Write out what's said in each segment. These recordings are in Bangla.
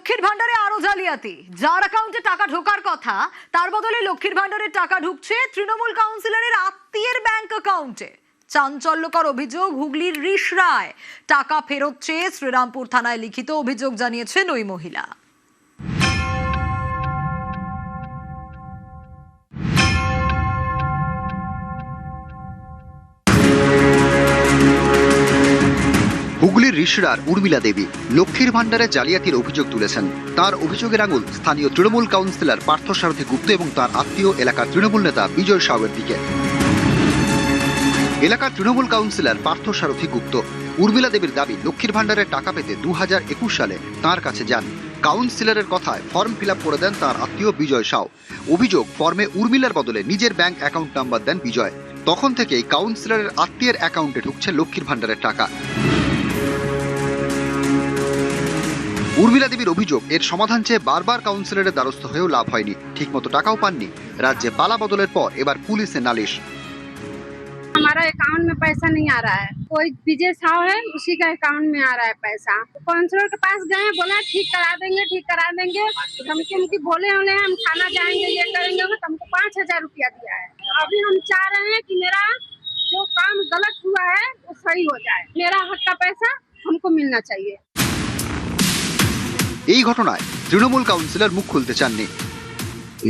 লক্ষ্মীর ভান্ডারে আরো জালিয়াতি। যার অ্যাকাউন্টে টাকা ঢোকার কথা তার বদলে লক্ষ্মীর ভান্ডারের টাকা ঢুকছে তৃণমূল কাউন্সিলরের আত্মীয়ের ব্যাংক অ্যাকাউন্টে। চাঞ্চল্যকর অভিযোগ হুগলির রিষড়ায়। টাকা ফেরত চেয়ে শ্রীরামপুর থানায় লিখিত অভিযোগ জানিয়েছেন ওই মহিলা। হুগলির রিষড়ার উর্মিলা দেবী লক্ষ্মীর ভান্ডারে জালিয়াতির অভিযোগ তুলেছেন। তার অভিযোগের আঙুল স্থানীয় তৃণমূল কাউন্সিলর পার্থসারথী গুপ্ত এবং তার আত্মীয় এলাকার তৃণমূল নেতা বিজয় সাউয়ের দিকে। এলাকার তৃণমূল কাউন্সিলর পার্থসারথী গুপ্ত উর্মিলা দেবীর দাবি, লক্ষ্মীর ভান্ডারের টাকা পেতে 2021 সালে তাঁর কাছে যান। কাউন্সিলরের কথায় ফর্ম ফিল আপ করে দেন তার আত্মীয় বিজয় সাউ। অভিযোগ, ফর্মে উর্মিলার বদলে নিজের ব্যাংক অ্যাকাউন্ট নাম্বার দেন বিজয়। তখন থেকেই কাউন্সিলরের আত্মীয়ের অ্যাকাউন্টে ঢুকছে লক্ষ্মীর ভান্ডারের টাকা। উর্মিলা দেবীর অভিযোগ, এর সমাধান চেয়ে বারবার কাউন্সিলরের দ্বারস্থ হয়েও লাভ হয়নি, ঠিকমতো টাকাও পাননি। রাজ্যে পালা বদলের পর এবার পুলিশে নালিশ। हमारा अकाउंट में पैसा नहीं आ रहा है, कोई विजय साहू है उसी का अकाउंट में आ रहा है पैसा। काउंसलर के पास गए, बोला ठीक करा देंगे ठीक करा देंगे। धमकी बोले होने हम थाना जाएंगे ये करेंगे, तो हमको 5,000 रुपया दिया है। अभी हम चाह रहे हैं कि मेरा जो काम गलत हुआ है वो सही हो जाए, मेरा हक का पैसा हमको मिलना चाहिए। এই ঘটনায় তৃণমূল কাউন্সিলর মুখ খুলতে চাননি।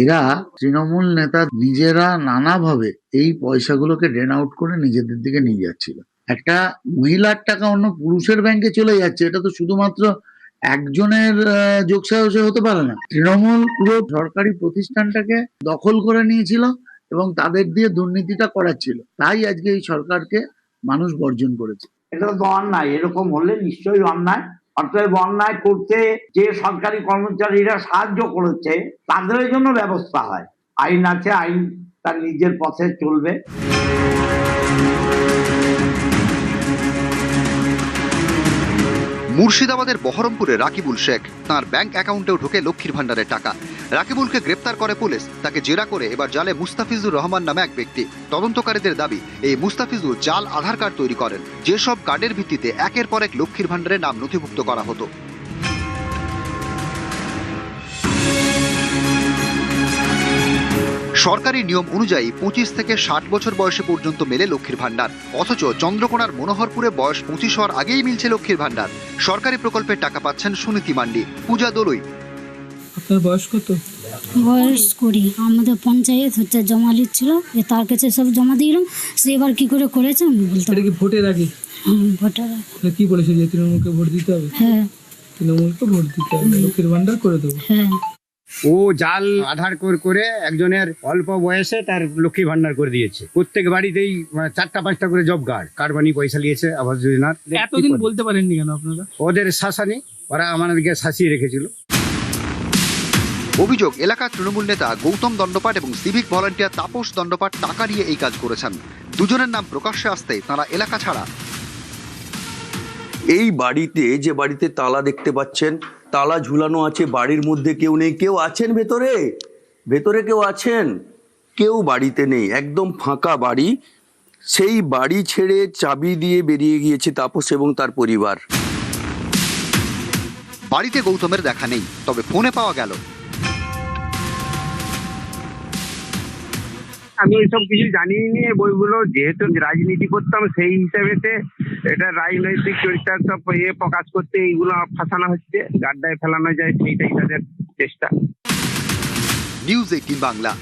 এরা তৃণমূল নেতা নিজেরা নানাভাবে এই পয়সাগুলোকে ড্রেন আউট করে নিজেদের দিকে নিয়ে যাচ্ছিল। একটা মহিলার টাকা অন্য পুরুষের ব্যাংকে চলে যাচ্ছে, এটা তো শুধুমাত্র একজনের যোগসাজশে হতে পারে না। তৃণমূল পুরো সরকারি প্রতিষ্ঠানটাকে দখল করে নিয়েছিল এবং তাদের দিয়ে দুর্নীতিটা করাচ্ছিল। তাই আজকে এই সরকারকে মানুষ বর্জন করেছে। এটা তো অন্যায়, এরকম হলে নিশ্চয়ই অন্যায়। অতএব অন্যায় করতে যে সরকারি কর্মচারীরা সাহায্য করেছে তাদের জন্য ব্যবস্থা হয়। আইন আছে, আইন তার নিজের পথে চলবে। মুর্শিদাবাদের বহরমপুরে রাকিবুল শেখ, তার ব্যাংক অ্যাকাউন্টেও ঢোকে লক্ষ্মীর ভান্ডারের টাকা। রাকিবুলকে গ্রেপ্তার করে পুলিশ, তাকে জেরা করে এবার জালে মুস্তাফিজুর রহমান নামে এক ব্যক্তি। তদন্তকারীদের দাবি, এই মুস্তাফিজুর জাল আধার কার্ড তৈরি করেন, যেসব কার্ডের ভিত্তিতে একের পর এক লক্ষ্মীর ভান্ডারের নাম নথিভুক্ত করা হতো। সরকারি নিয়ম অনুযায়ী 25 থেকে 60 বছর বয়সে পর্যন্ত মেলে লক্ষ্মীর ভান্ডার, অথচ চন্দ্রকোনার মনোহরপুরে বয়স 25 হওয়ার আগেই মিলছে লক্ষ্মীর ভান্ডার। সরকারি প্রকল্পের টাকা পাচ্ছেন সুনীতি মান্ডি, পূজা দোলই। আপনার বয়স কত? বয়স 20। আমাদের পঞ্চায়েত হচ্ছে জমা লিখছিল, তার কাছে সব জমা দিলাম। সে এবার কি করে করেছে আমি বলতে এটা কি ভোটের আগে? ভোটার কি বলেছে যে তৃণমূলকে ভোট দিতে হবে? হ্যাঁ, তৃণমূলকে ভোট দিতে হবে, লক্ষ্মীর ভান্ডার করে দেবো। হ্যাঁ। ও জাল আধার করে একজনের অল্প বয়সে তার লক্ষ্মী ভান্ডার করে দিয়েছে। প্রত্যেক বাড়িতেই 4টা-5টা করে জব কার্ড বানিয়ে পয়সা নিয়েছে আবাস যোজনার। এতদিন বলতে পারেননি কেন আপনারা? ওদের শাসানি, ওরা আমাদেরকে শাসিয়ে রেখেছিল। অভিযোগ, এলাকার তৃণমূল নেতা গৌতম দণ্ডপাট এবং সিভিক ভলান্টিয়ার তাপস দণ্ডপাট টাকা নিয়ে এই কাজ করেছেন। দুজনের নাম প্রকাশ্যে আসতেই তারা এলাকা ছাড়া। এই বাড়িতে, যে বাড়িতে তালা দেখতে পাচ্ছেন, তালা ঝুলানো আছে, বাড়ির মধ্যে কেউ নেই। কেউ আছেন ভেতরে? ভেতরে কেউ আছেন? কেউ বাড়িতে নেই, একদম ফাঁকা বাড়ি। সেই বাড়ি ছেড়ে চাবি দিয়ে বেরিয়ে গিয়েছে তাপস এবং তার পরিবার। বাড়িতে গৌতমের দেখা নেই, তবে ফোনে পাওয়া গেল। আমি এইসব কিছু জানিয়ে নিয়ে বইগুলো, যেহেতু রাজনীতি করতাম সেই হিসাবেতে এটা রাজনৈতিক চরিত্র সব প্রকাশ করতে এইগুলো ফাঁসানো হচ্ছে, গাড্ডায় ফেলানো যায়, সেইটাই তাদের চেষ্টা। নিউজ 18 বাংলা।